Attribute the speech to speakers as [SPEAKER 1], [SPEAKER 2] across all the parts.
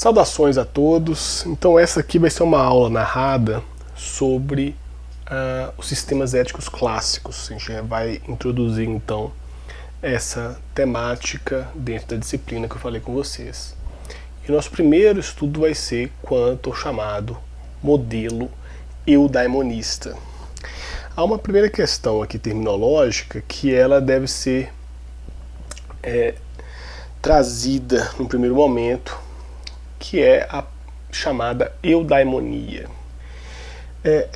[SPEAKER 1] Saudações a todos. Então essa aqui vai ser uma aula narrada sobre os sistemas éticos clássicos. A gente vai introduzir então essa temática dentro da disciplina que eu falei com vocês. E o nosso primeiro estudo vai ser quanto ao chamado modelo eudaimonista. Há uma primeira questão aqui terminológica que ela deve ser trazida no primeiro momento, que é a chamada eudaimonia.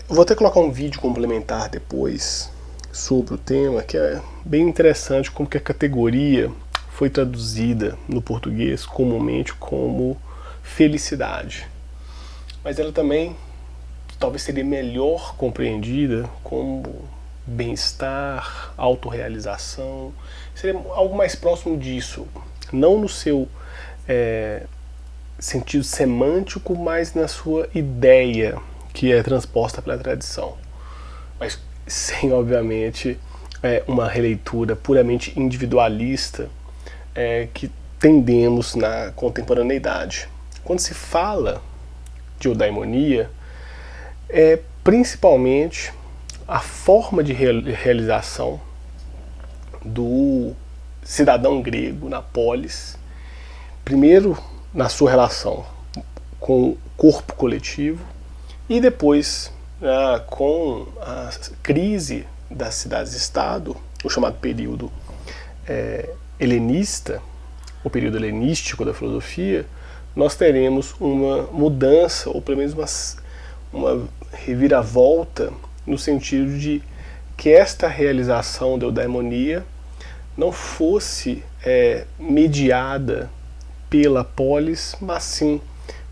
[SPEAKER 1] Vou até colocar um vídeo complementar depois sobre o tema, que é bem interessante como que a categoria foi traduzida no português comumente como felicidade. Mas ela também talvez seria melhor compreendida como bem-estar, autorrealização, seria algo mais próximo disso, não no seu sentido semântico, mas na sua ideia que é transposta pela tradição, mas sem, obviamente, uma releitura puramente individualista que tendemos na contemporaneidade. Quando se fala de eudaimonia, é principalmente a forma de realização do cidadão grego na polis, primeiro na sua relação com o corpo coletivo e depois com a crise das cidades-estado, o chamado período helenista, o período helenístico da filosofia, nós teremos uma mudança, ou pelo menos uma reviravolta, no sentido de que esta realização da eudaimonia não fosse mediada pela polis, mas sim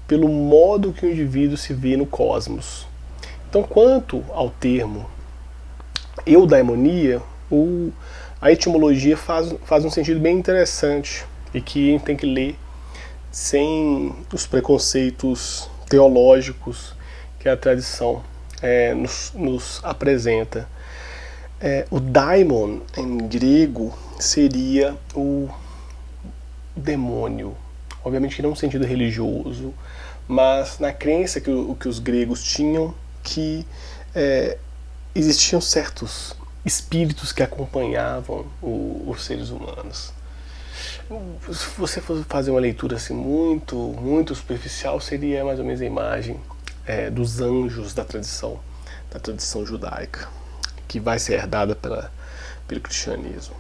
[SPEAKER 1] pelo modo que o indivíduo se vê no cosmos. Então, quanto ao termo eudaimonia, a etimologia faz um sentido bem interessante e que a gente tem que ler sem os preconceitos teológicos que a tradição nos apresenta. O daimon, em grego, seria o demônio, obviamente não no sentido religioso, mas na crença que os gregos tinham, que existiam certos espíritos que acompanhavam os seres humanos. Se você fosse fazer uma leitura assim muito superficial, seria mais ou menos a imagem dos anjos da tradição judaica, que vai ser herdada pelo cristianismo.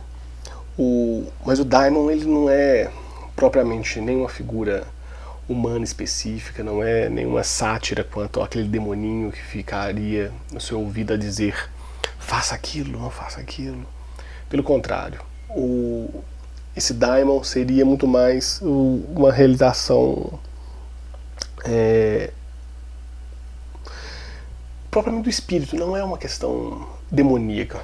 [SPEAKER 1] Mas o daimon, ele não é propriamente nenhuma figura humana específica, não é nenhuma sátira quanto àquele demoninho que ficaria no seu ouvido a dizer faça aquilo, não faça aquilo. Pelo contrário, esse daimon seria muito mais uma realização propriamente do espírito, não é uma questão demoníaca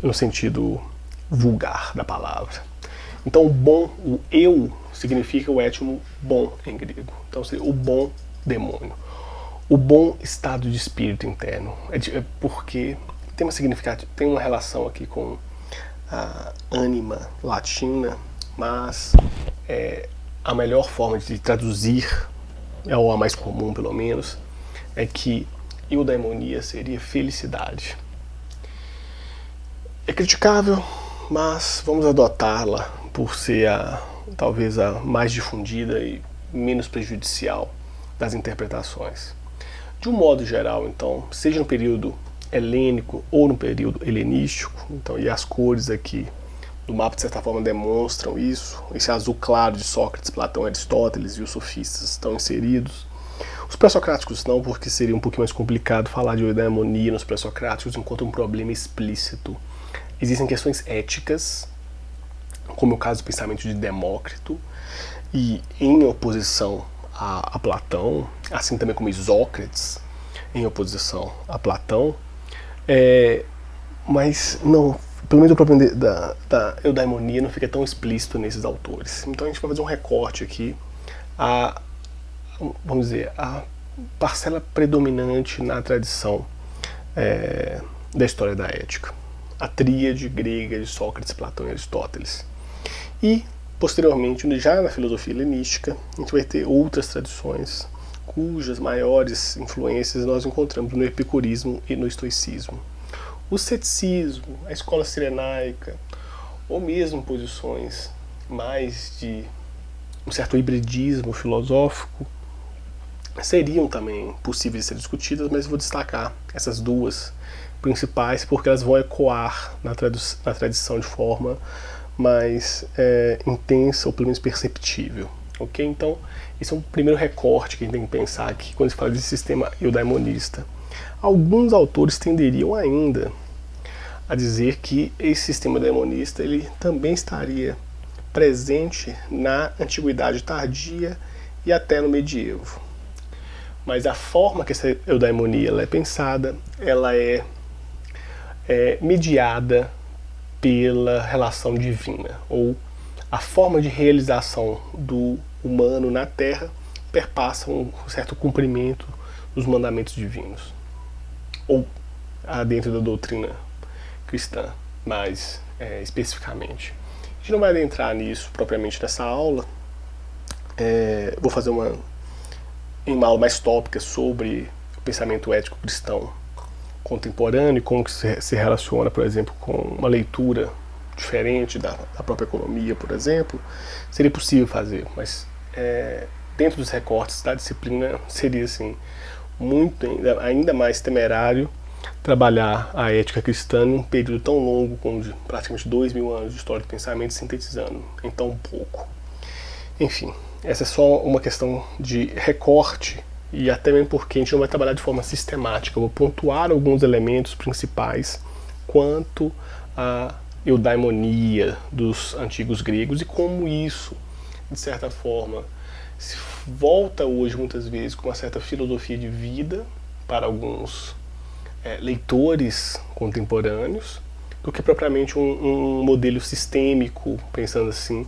[SPEAKER 1] no sentido vulgar da palavra. Então o eu significa o étimo bom em grego, então seria o bom demônio, o bom estado de espírito interno, porque tem uma relação aqui com a ânima latina, mas a melhor forma de traduzir, ou a mais comum pelo menos, é que eudaimonia seria felicidade. É criticável, mas vamos adotá-la por ser talvez a mais difundida e menos prejudicial das interpretações. De um modo geral, então, seja no período helênico ou no período helenístico, então, e as cores aqui do mapa de certa forma demonstram isso, esse azul claro de Sócrates, Platão, Aristóteles e os sofistas estão inseridos. Os pré-socráticos não, porque seria um pouquinho mais complicado falar de eudaimonia nos pré-socráticos enquanto um problema explícito. Existem questões éticas, como é o caso do pensamento de Demócrito, e em oposição a Platão, assim também como Isócrates, em oposição a Platão, mas não, pelo menos o problema da eudaimonia não fica tão explícito nesses autores. Então a gente vai fazer um recorte aqui, vamos dizer, a parcela predominante na tradição da história da ética, a tríade grega de Sócrates, Platão e Aristóteles. E Posteriormente, já na filosofia helenística, a gente vai ter outras tradições cujas maiores influências nós encontramos no epicurismo e no estoicismo. O ceticismo, a escola cirenaica, ou mesmo posições mais de um certo hibridismo filosófico, seriam também possíveis de ser discutidas, mas vou destacar essas duas principais porque elas vão ecoar na tradição de forma mais intensa ou pelo menos perceptível. Ok? Então, esse é um primeiro recorte que a gente tem que pensar aqui quando se fala de sistema eudaimonista. Alguns autores tenderiam ainda a dizer que esse sistema eudaimonista ele também estaria presente na antiguidade tardia e até no medievo. Mas a forma que essa eudaimonia ela é pensada, ela é mediada pela relação divina, ou a forma de realização do humano na Terra perpassa um certo cumprimento dos mandamentos divinos, ou dentro da doutrina cristã, mais especificamente. A gente não vai adentrar nisso propriamente nessa aula. Vou fazer uma aula mais tópica sobre o pensamento ético cristão contemporâneo e como que se relaciona, por exemplo, com uma leitura diferente da própria economia, por exemplo. Seria possível fazer, mas dentro dos recortes da disciplina seria assim, ainda mais temerário trabalhar a ética cristã em um período tão longo como de praticamente 2000 anos de história do pensamento, sintetizando em tão pouco. Enfim, essa é só uma questão de recorte e até mesmo porque a gente não vai trabalhar de forma sistemática. Eu vou pontuar alguns elementos principais quanto à eudaimonia dos antigos gregos e como isso, de certa forma, se volta hoje muitas vezes com uma certa filosofia de vida para alguns leitores contemporâneos, do que propriamente um modelo sistêmico, pensando assim,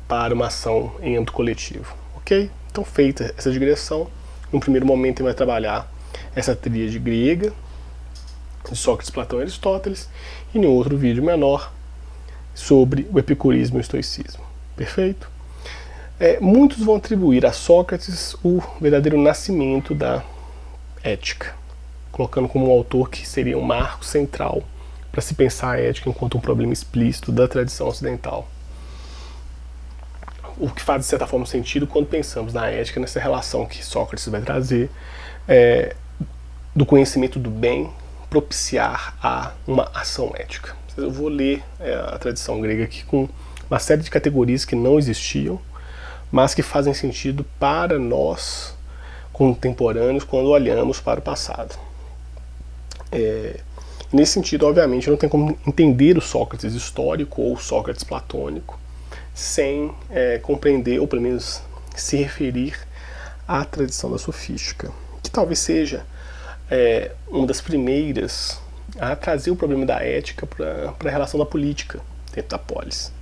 [SPEAKER 1] para uma ação em âmbito coletivo. Ok? Então, feita essa digressão, no primeiro momento ele vai trabalhar essa tríade grega, de Sócrates, Platão e Aristóteles, e em outro vídeo menor sobre o epicurismo e o estoicismo. Perfeito? Muitos vão atribuir a Sócrates o verdadeiro nascimento da ética, colocando como um autor que seria um marco central para se pensar a ética enquanto um problema explícito da tradição ocidental. O que faz, de certa forma, sentido quando pensamos na ética, nessa relação que Sócrates vai trazer do conhecimento do bem propiciar a uma ação ética. Eu vou ler a tradição grega aqui com uma série de categorias que não existiam, mas que fazem sentido para nós contemporâneos quando olhamos para o passado. Nesse sentido, obviamente, não tem como entender o Sócrates histórico ou o Sócrates platônico sem compreender, ou pelo menos se referir à tradição da sofística, que talvez seja uma das primeiras a trazer o problema da ética para a relação da política dentro da polis.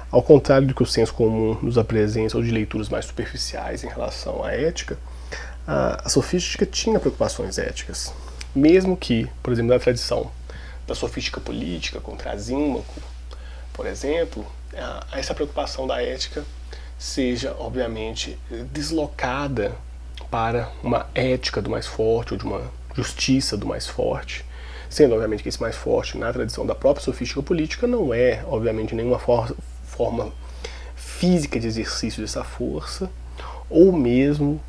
[SPEAKER 1] Ao contrário do que o senso comum nos apresenta, ou de leituras mais superficiais em relação à ética, a sofística tinha preocupações éticas, mesmo que, por exemplo, na tradição da sofística política, com Trasímaco, por exemplo, essa preocupação da ética seja, obviamente, deslocada para uma ética do mais forte, ou de uma justiça do mais forte, sendo, obviamente, que esse mais forte, na tradição da própria sofística política, não é, obviamente, nenhuma forma física de exercício dessa força, ou mesmo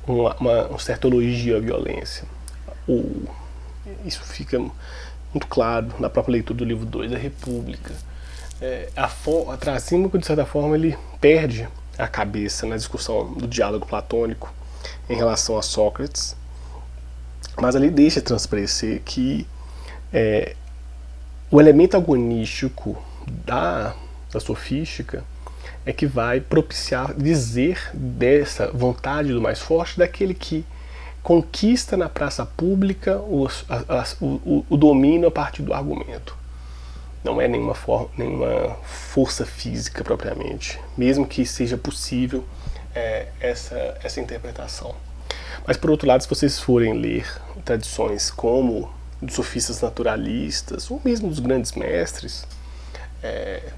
[SPEAKER 1] um certo elogio à violência. Isso fica muito claro na própria leitura do livro 2 da República. A Trasímaco, de certa forma, ele perde a cabeça na discussão do diálogo platônico em relação a Sócrates, mas ali deixa transparecer que o elemento agonístico da sofística é que vai propiciar dizer dessa vontade do mais forte daquele que conquista na praça pública o domínio a partir do argumento. Não é nenhuma força física propriamente, mesmo que seja possível essa interpretação. Mas, por outro lado, se vocês forem ler tradições como dos sofistas naturalistas, ou mesmo dos grandes mestres,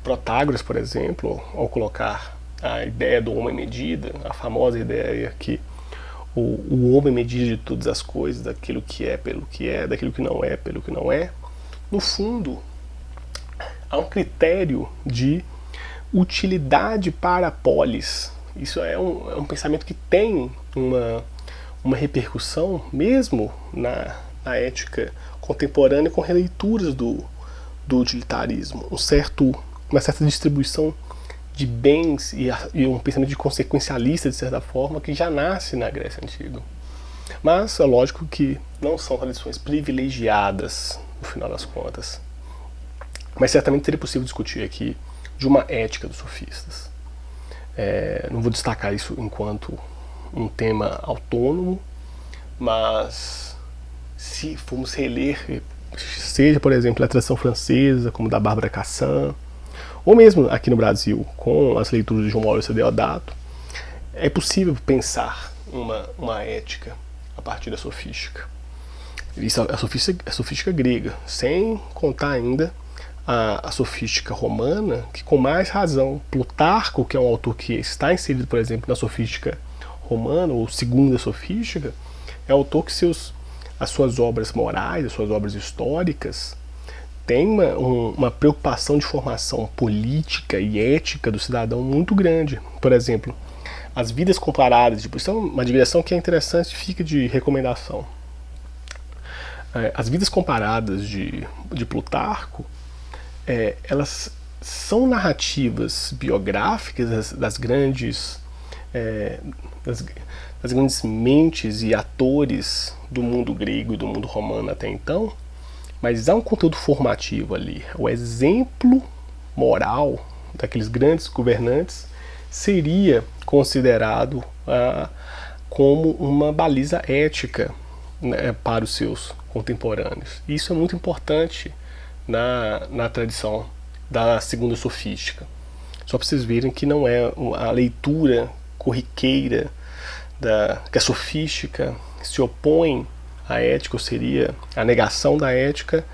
[SPEAKER 1] Protágoras, por exemplo, ao colocar a ideia do homem medida, a famosa ideia que o homem medida de todas as coisas, daquilo que é pelo que é, daquilo que não é pelo que não é, no fundo, há um critério de utilidade para a polis. Isso é um pensamento que tem uma repercussão mesmo na ética contemporânea com releituras do utilitarismo. Uma certa distribuição de bens e um pensamento de consequencialista, de certa forma, que já nasce na Grécia Antiga. Mas é lógico que não são tradições privilegiadas, no final das contas. Mas certamente seria possível discutir aqui de uma ética dos sofistas. Não vou destacar isso enquanto um tema autônomo, mas se formos reler, seja, por exemplo, a tradição francesa, como da Bárbara Cassin, ou mesmo aqui no Brasil, com as leituras de João Maurício Deodato, é possível pensar uma ética a partir da sofística. Isso é a sofística grega, sem contar ainda a sofística romana, que com mais razão, Plutarco, que é um autor que está inserido, por exemplo, na sofística romana, ou segunda sofística, é autor que as suas obras morais, as suas obras históricas, tem uma preocupação de formação política e ética do cidadão muito grande. Por exemplo, as vidas comparadas, isso é uma digressão que é interessante, fica de recomendação. As vidas comparadas de Plutarco, elas são narrativas biográficas das grandes mentes e atores do mundo grego e do mundo romano até então, mas há um conteúdo formativo ali. O exemplo moral daqueles grandes governantes seria considerado como uma baliza ética, né, para os seus contemporâneos. E isso é muito importante na tradição da segunda sofística. Só para vocês verem que não é a leitura corriqueira que a sofística se opõe à ética, ou seria a negação da ética,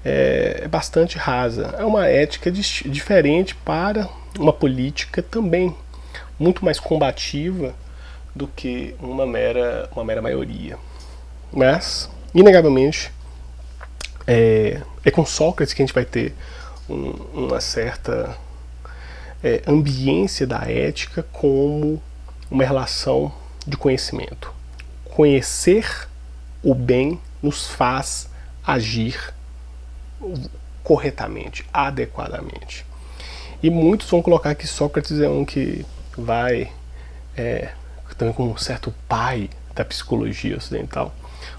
[SPEAKER 1] é bastante rasa. É uma ética diferente para uma política também muito mais combativa do que uma mera maioria. Mas, inegavelmente, é com Sócrates que a gente vai ter uma certa ambiência da ética como uma relação de conhecimento. Conhecer o bem nos faz agir corretamente, adequadamente. E muitos vão colocar que Sócrates é um que vai também como um certo pai da psicologia ocidental.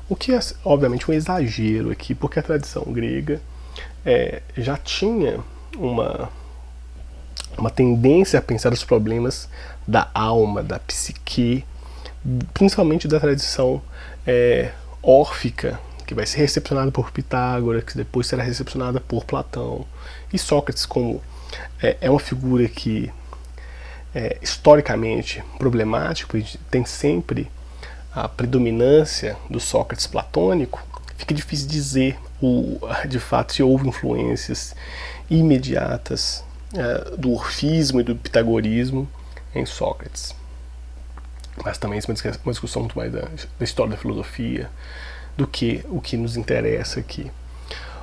[SPEAKER 1] O que é, obviamente, um exagero aqui, porque a tradição grega já tinha uma tendência a pensar os problemas da alma, da psique, principalmente da tradição órfica, que vai ser recepcionada por Pitágoras, que depois será recepcionada por Platão. E Sócrates, como é uma figura que historicamente problemática, porque tem sempre a predominância do Sócrates platônico, fica difícil dizer de fato se houve influências imediatas do orfismo e do pitagorismo em Sócrates. Mas também isso é uma discussão muito mais da história da filosofia do que o que nos interessa aqui.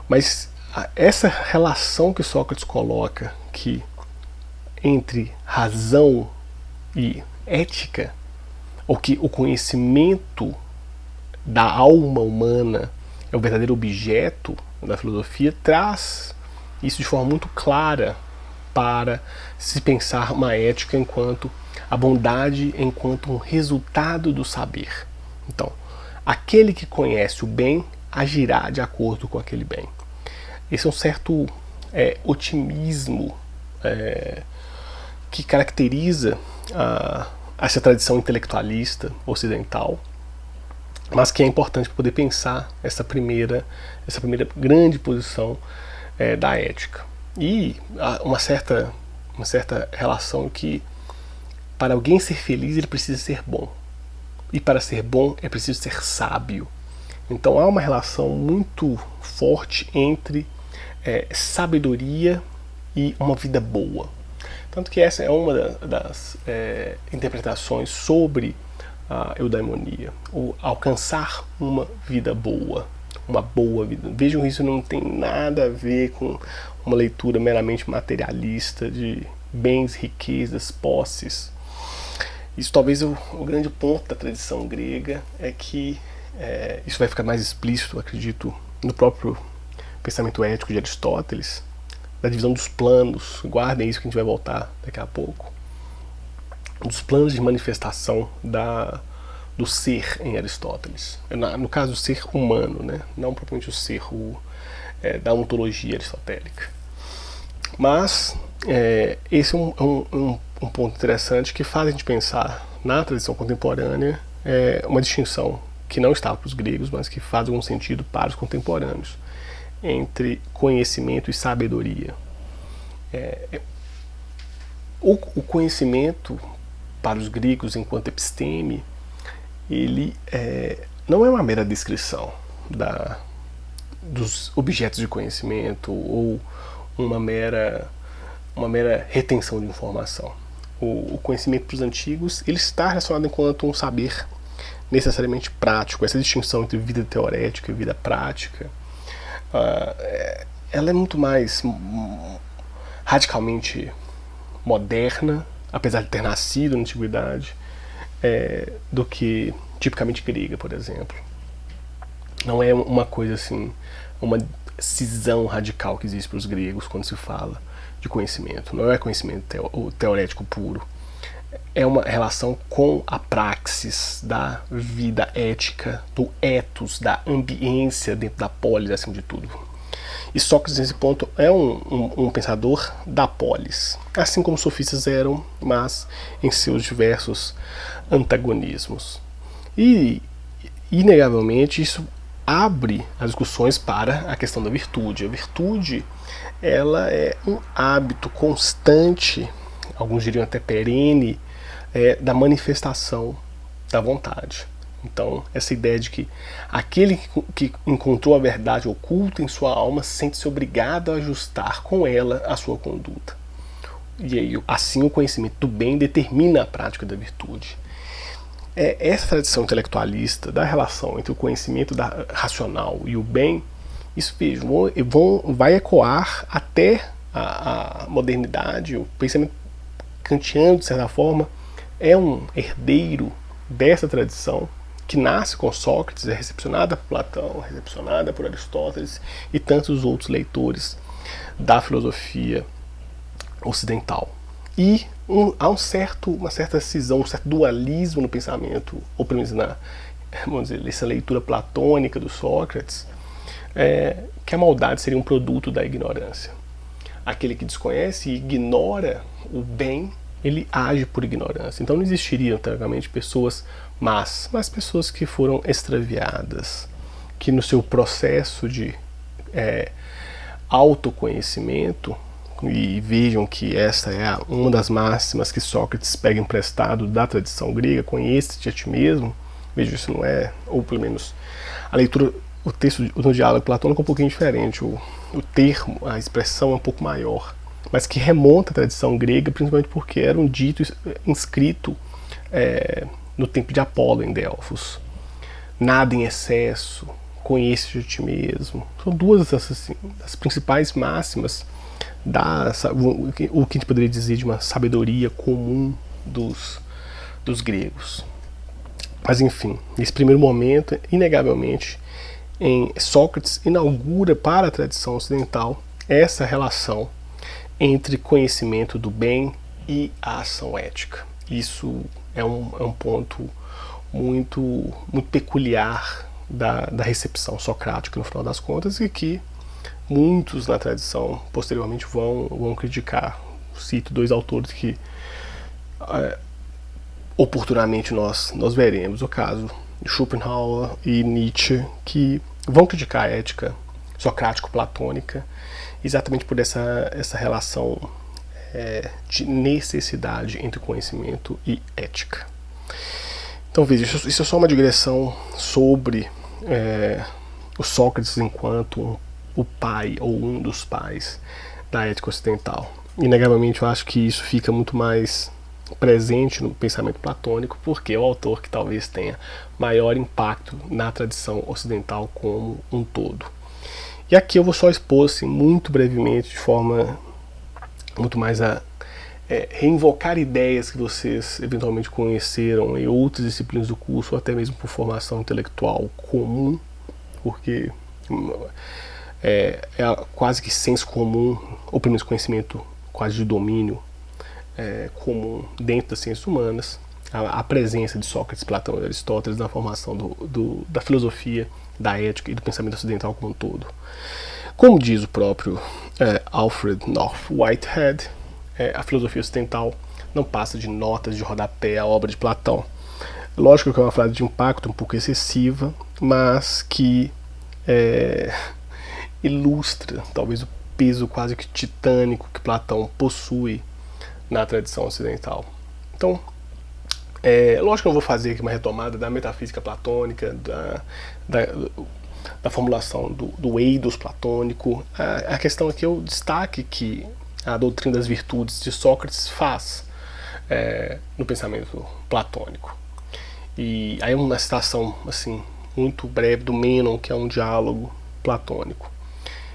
[SPEAKER 1] Mas essa relação que Sócrates coloca que entre razão e ética, ou que o conhecimento da alma humana é o verdadeiro objeto da filosofia, traz isso de forma muito clara para se pensar uma ética enquanto a bondade enquanto um resultado do saber. Então, aquele que conhece o bem agirá de acordo com aquele bem. Esse é um certo otimismo que caracteriza essa tradição intelectualista ocidental, mas que é importante para poder pensar essa primeira grande posição da ética. E uma certa relação que para alguém ser feliz ele precisa ser bom, e para ser bom é preciso ser sábio. Então há uma relação muito forte entre sabedoria e uma vida boa. Tanto que essa é uma das interpretações sobre a eudaimonia, o alcançar uma vida boa, uma boa vida. Vejam, isso não tem nada a ver com uma leitura meramente materialista de bens, riquezas, posses. Isso talvez o grande ponto da tradição grega é que isso vai ficar mais explícito, acredito, no próprio pensamento ético de Aristóteles, da divisão dos planos. Guardem isso que a gente vai voltar daqui a pouco. Dos planos de manifestação do ser em Aristóteles. No caso, o ser humano, né? Não propriamente o ser da ontologia aristotélica. Mas esse é um ponto interessante que faz a gente pensar na tradição contemporânea uma distinção que não estava para os gregos, mas que faz algum sentido para os contemporâneos, entre conhecimento e sabedoria. O conhecimento para os gregos enquanto episteme, ele não é uma mera descrição dos objetos de conhecimento ou uma mera retenção de informação. O conhecimento para os antigos, ele está relacionado enquanto um saber necessariamente prático. Essa distinção entre vida teorética e vida prática, ela é muito mais radicalmente moderna, apesar de ter nascido na antiguidade, do que tipicamente grega, por exemplo. Não é uma coisa assim, uma cisão radical que existe para os gregos quando se fala de conhecimento. Não é conhecimento teorético puro. É uma relação com a praxis da vida ética, do ethos, da ambiência dentro da polis, acima de tudo. E Sócrates, nesse ponto, é um pensador da polis, assim como os sofistas eram, mas em seus diversos antagonismos. E, inegavelmente, isso abre as discussões para a questão da virtude. A virtude, ela é um hábito constante, alguns diriam até perene, da manifestação da vontade. Então, essa ideia de que aquele que encontrou a verdade oculta em sua alma sente-se obrigado a ajustar com ela a sua conduta. E aí, assim, o conhecimento do bem determina a prática da virtude. Essa tradição intelectualista da relação entre o conhecimento racional e o bem, isso vai ecoar até a modernidade. O pensamento kantiano, de certa forma, é um herdeiro dessa tradição que nasce com Sócrates, é recepcionada por Platão, recepcionada por Aristóteles e tantos outros leitores da filosofia ocidental. E há uma certa cisão, um certo dualismo no pensamento, ou pelo menos nessa leitura platônica do Sócrates, que a maldade seria um produto da ignorância. Aquele que desconhece e ignora o bem, ele age por ignorância. Então não existiriam, teoricamente, pessoas más, mas pessoas que foram extraviadas, que no seu processo de autoconhecimento, e vejam que essa é uma das máximas que Sócrates pega emprestado da tradição grega, conhece-te a ti mesmo. Veja, isso não é, ou pelo menos a leitura, o texto no diálogo platônico é um pouquinho diferente, o termo, a expressão é um pouco maior, mas que remonta à tradição grega, principalmente porque era um dito inscrito no tempo de Apolo em Delfos. Nada em excesso, conhece-te a ti mesmo. São duas das principais máximas o que a gente poderia dizer de uma sabedoria comum dos gregos. Mas enfim, nesse primeiro momento, inegavelmente, Sócrates inaugura para a tradição ocidental essa relação entre conhecimento do bem e a ação ética. Isso é um ponto muito, muito peculiar da recepção socrática, no final das contas, e que muitos na tradição posteriormente vão criticar. Cito dois autores que oportunamente nós veremos, o caso de Schopenhauer e Nietzsche, que vão criticar a ética socrático-platônica exatamente por essa relação de necessidade entre conhecimento e ética. Então veja, isso é só uma digressão sobre o Sócrates enquanto o pai ou um dos pais da ética ocidental. Inegavelmente eu acho que isso fica muito mais presente no pensamento platônico, porque é o autor que talvez tenha maior impacto na tradição ocidental como um todo. E aqui eu vou só expor assim, muito brevemente, de forma muito mais a reinvocar ideias que vocês eventualmente conheceram em outras disciplinas do curso, ou até mesmo por formação intelectual comum, porque é quase que senso comum, ou pelo menos conhecimento quase de domínio comum dentro das ciências humanas, a presença de Sócrates, Platão e Aristóteles na formação da filosofia, da ética e do pensamento ocidental como um todo. Como diz o próprio Alfred North Whitehead, a filosofia ocidental não passa de notas de rodapé à obra de Platão. Lógico que é uma frase de impacto um pouco excessiva, mas que ilustra talvez o peso quase que titânico que Platão possui na tradição ocidental. Então, lógico que eu não vou fazer aqui uma retomada da metafísica platônica, da formulação do eidos platônico. A questão aqui é o destaque que a doutrina das virtudes de Sócrates faz no pensamento platônico. E aí uma citação assim, muito breve do Mênon, que é um diálogo platônico.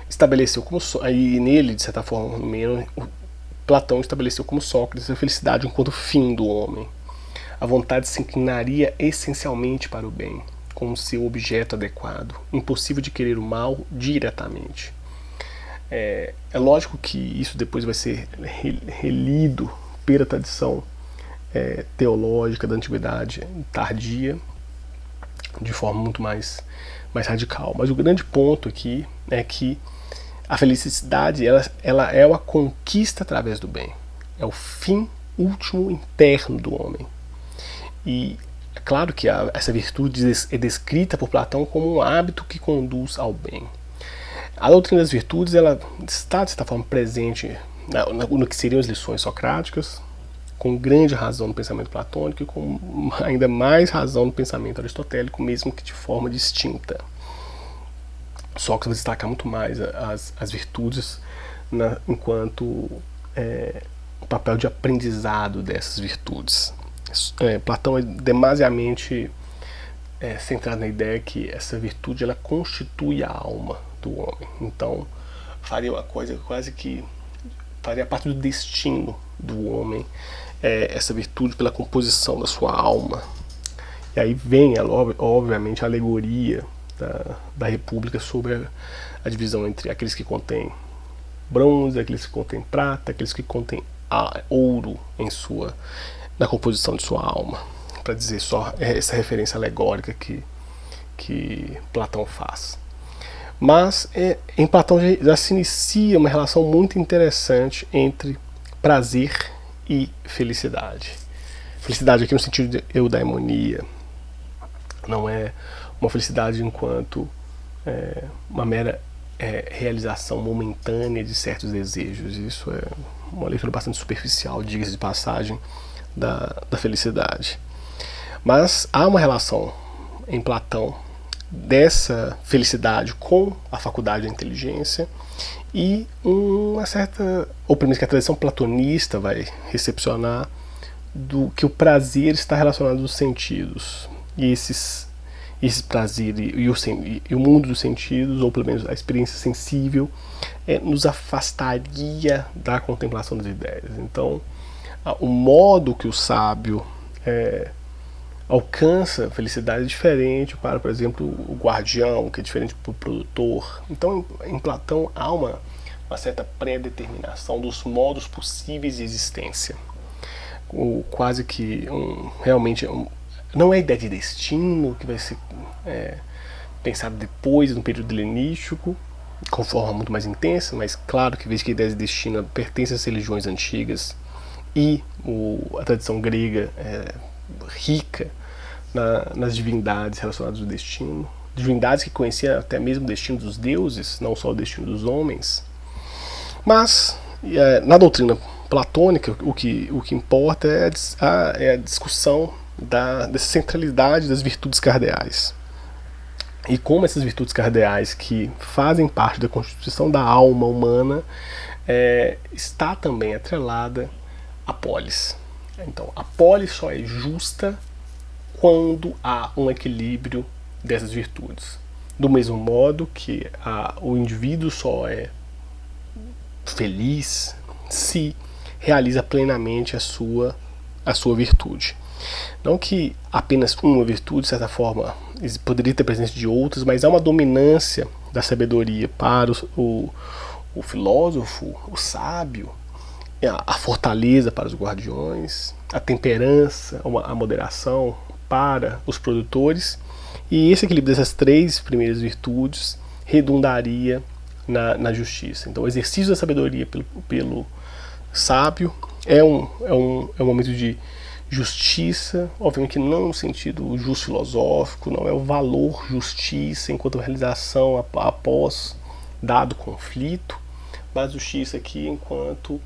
[SPEAKER 1] Estabeleceu como aí nele, de certa forma, no Mênon, Platão estabeleceu como Sócrates a felicidade enquanto fim do homem. A vontade se inclinaria essencialmente para o bem, como seu objeto adequado, impossível de querer o mal diretamente. É lógico que isso depois vai ser relido pela tradição teológica da antiguidade tardia, de forma muito mais radical. Mas o grande ponto aqui é que a felicidade ela é uma conquista através do bem. É o fim último interno do homem. E é claro que essa virtude é descrita por Platão como um hábito que conduz ao bem. A doutrina das virtudes ela está, de certa forma, presente no que seriam as lições socráticas, com grande razão no pensamento platônico e com ainda mais razão no pensamento aristotélico, mesmo que de forma distinta. Sócrates vai destacar muito mais as virtudes enquanto o papel de aprendizado dessas virtudes. Platão é demasiadamente centrado na ideia que essa virtude ela constitui a alma do homem. Então faria uma coisa quase que faria parte do destino do homem, essa virtude pela composição da sua alma. E aí vem, obviamente, a alegoria da República sobre a divisão entre aqueles que contêm bronze, aqueles que contêm prata, aqueles que contêm ouro na composição de sua alma, para dizer só essa referência alegórica que Platão faz. Mas em Platão já se inicia uma relação muito interessante entre prazer e felicidade. Felicidade aqui no sentido de eudaimonia, não é uma felicidade enquanto uma mera realização momentânea de certos desejos. Isso é uma leitura bastante superficial, diga-se de passagem, da felicidade. Mas há uma relação em Platão dessa felicidade com a faculdade da inteligência e uma certa, ou pelo menos que a tradição platonista vai recepcionar, do que o prazer está relacionado aos sentidos. E esse prazer e o mundo dos sentidos, ou pelo menos a experiência sensível, nos afastaria da contemplação das ideias. Então, o modo que o sábio alcança a felicidade é diferente para, por exemplo, o guardião, que é diferente para o produtor. Então, em Platão há uma certa pré-determinação dos modos possíveis de existência. Quase que realmente não é a ideia de destino que vai ser pensado depois, no período helenístico, com forma muito mais intensa, mas claro que veja que a ideia de destino pertence às religiões antigas e a tradição grega rica nas divindades relacionadas ao destino, divindades que conheciam até mesmo o destino dos deuses, não só o destino dos homens. Mas na doutrina platônica o que importa é a discussão dessa centralidade das virtudes cardeais. E como essas virtudes cardeais, que fazem parte da constituição da alma humana, está também atrelada à polis. Então, a polis só é justa quando há um equilíbrio dessas virtudes. Do mesmo modo que o indivíduo só é feliz se realiza plenamente a sua virtude. Não que apenas uma virtude, de certa forma, poderia ter presença de outras, mas há uma dominância da sabedoria para o filósofo, o sábio, a fortaleza para os guardiões, a temperança, a moderação para os produtores, e esse equilíbrio dessas três primeiras virtudes redundaria na justiça. Então, o exercício da sabedoria pelo sábio é um momento de justiça, obviamente que não no sentido justo filosófico, não é o valor justiça enquanto realização após dado conflito, mas justiça aqui enquanto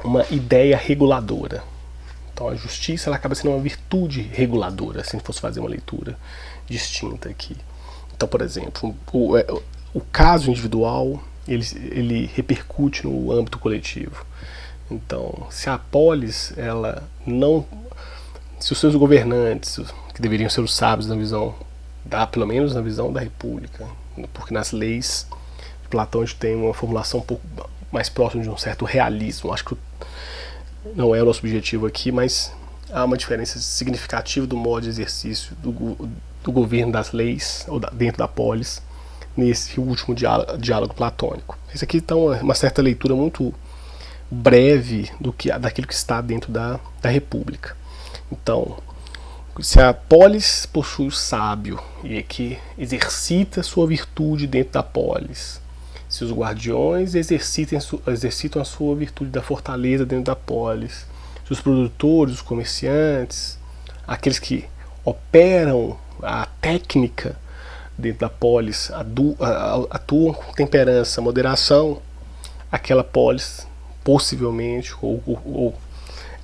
[SPEAKER 1] uma ideia reguladora. Então a justiça ela acaba sendo uma virtude reguladora, se a gente fosse fazer uma leitura distinta aqui. Então, por exemplo, o caso individual ele repercute no âmbito coletivo. Então, se a polis, ela não, se os seus governantes, que deveriam ser os sábios na visão, pelo menos na visão da República, porque nas leis de Platão a gente tem uma formulação um pouco mais próxima de um certo realismo. Acho que não é o nosso objetivo aqui, mas há uma diferença significativa do modo de exercício do governo das leis, ou dentro da polis, nesse último diálogo platônico. Esse aqui está uma certa leitura muito breve daquilo que está dentro da República. Então, se a polis possui o sábio e que exercita sua virtude dentro da polis, se os guardiões exercitam a sua virtude da fortaleza dentro da polis, se os produtores, os comerciantes, aqueles que operam a técnica dentro da polis atuam com temperança, moderação, aquela polis possivelmente, ou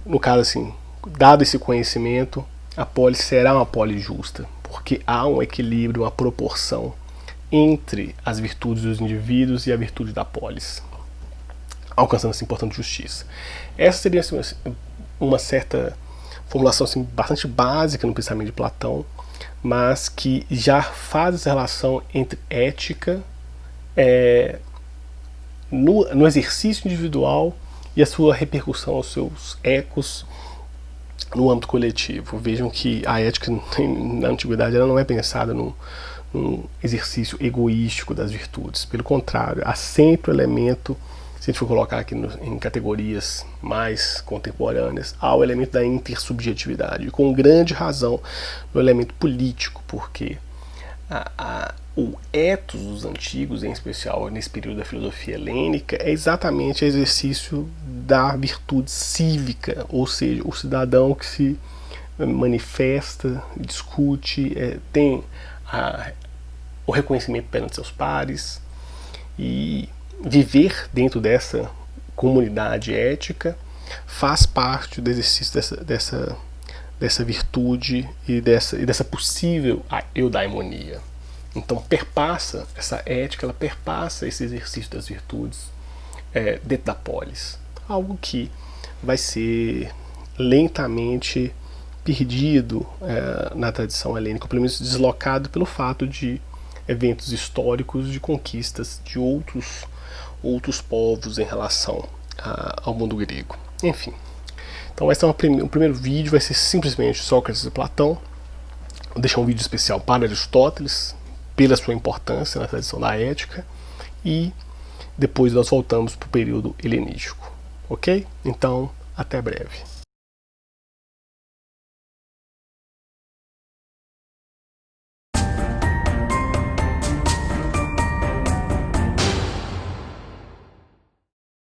[SPEAKER 1] no caso assim, dado esse conhecimento, a polis será uma polis justa, porque há um equilíbrio, uma proporção entre as virtudes dos indivíduos e a virtude da polis, alcançando essa importante justiça. Essa seria assim, uma certa formulação assim, bastante básica no pensamento de Platão, mas que já faz essa relação entre ética no exercício individual e a sua repercussão aos seus ecos no âmbito coletivo. Vejam que a ética na antiguidade ela não é pensada num exercício egoístico das virtudes. Pelo contrário, há sempre o elemento, se a gente for colocar aqui em categorias mais contemporâneas, há o elemento da intersubjetividade, e com grande razão no elemento político, porque o ethos dos antigos, em especial nesse período da filosofia helênica, é exatamente o exercício da virtude cívica, ou seja, o cidadão que se manifesta, discute, tem o reconhecimento perante seus pares, e viver dentro dessa comunidade ética faz parte do exercício dessa virtude e dessa possível eudaimonia. Então perpassa essa ética, ela perpassa esse exercício das virtudes dentro da polis, algo que vai ser lentamente perdido na tradição helênica, ou pelo menos deslocado pelo fato de eventos históricos de conquistas de outros povos em relação ao mundo grego. Enfim, então esse é o primeiro vídeo, vai ser simplesmente Sócrates e Platão. Vou deixar um vídeo especial para Aristóteles, pela sua importância na tradição da ética, e depois nós voltamos para o período helenístico. Ok? Então, até breve.